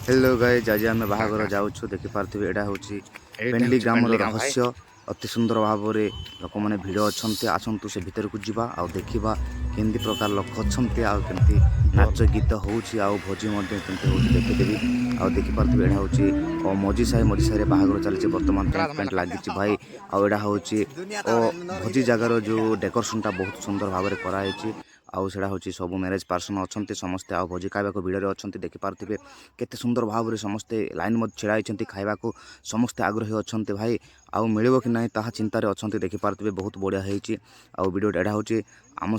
Hello guys, आज आम बाहागर जाऊँ देखिपे एटा हूँ पेंडली ग्राम रहस्य अति सुंदर भाव में लोक मैंने भिड़ अच्छा आसतु से भीतर को जावा आ देखा केमती प्रकार लोक अच्छा आमती नाच गीत हो भोजी देखीदेवी आ देखिपे एटा हूँ मझी साही बाहागर चली बर्तमान टेंट पेंट लगी भाई आड़ा हूँ भोजी जगार जो डेकोरेशन बहुत सुंदर भाव में कराई आउटा हूँ सब मैरेज पार्सन अच्छा समस्ते आ भोजी खावा भिड़ अच्छा देखिपे केते सुंदर भाव में समस्ते लाइन छिड़ा खावा समस्ते आग्रही अच्छा भाई आउ मिल कि ना ता चिंतार अच्छा देखिपे बहुत बढ़िया वीडियो एटा हूँ आम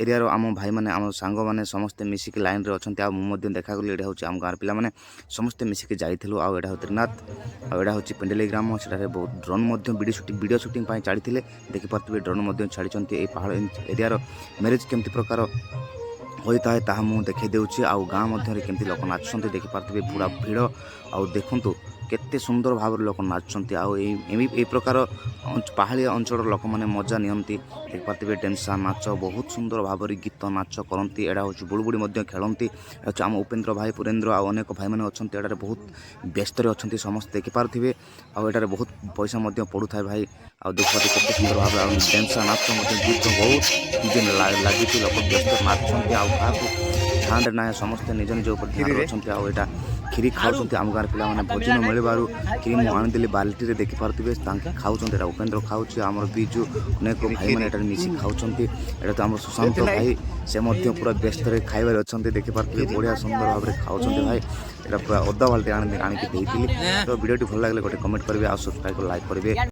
एरिया आम भाई मैंने आम सांग मैंने समस्ते मिसिक लाइन रे अच्छा मुझे देखा गली एटा हूँ आम गाँव पिला मैंने समस्ते मिसिक जाइलु आड़ा हूँ त्रिनाथ आड़ा हूँ पेंडेली ग्राम से बहुत ड्रोन वीडियो शूटिंग छाड़ी देखिपे ड्रोन छाड़ी पहाड़ एरिया मैरेज केमती प्रकार होता है ताहा मुझे देखई देउछि आउ गाँ मध्य केमती लोक नाचुंट देखिपे पूरा भिड़ आउ देखु केते सुंदर भाव में लोक नाचुंट आई प्रकार पहाड़िया अंचल लोक मैंने मजा नियंती देखिपे डेंसा नाच बहुत सुंदर भाव में गीत नाच करती एड़ा हूँ बुड़बुड़ी खेलती आम उपेन्द्र भाई पुरेन्द्र आउ अनेक भाई मैंने अच्छा एटार बहुत व्यस्त अच्छा समस्त देखिपे आटार बहुत पैसा पड़ू था भाई आ देखिए केते सुंदर भाव में डेंसा नाच गीत बहुत निजे लगी लोक व्यस्त नाचुंट आउ ध्यान ना समस्ते निज निज ध्यान अच्छा आटा खीरी खाऊँ आम गाँव पिला मैंने भोजन मिलबार खीरी मुझे आनीदी बाल्टी देखिपे खाऊँ उपेन्द्र खाऊँ आम बीजू अनेक भाई मैंने मिसी खाऊँ एटा तो आम सुशांत भाई से पूरा व्यस्त खाइबार अच्छा देखिपे बढ़िया सुंदर भाव में खाऊँ भाई एटा पूरा अदा बाल्टी आनिकी तो वीडियो भल लगे गोटे कमेंट करेंगे आ सब्सक्राइब लाइक करेंगे।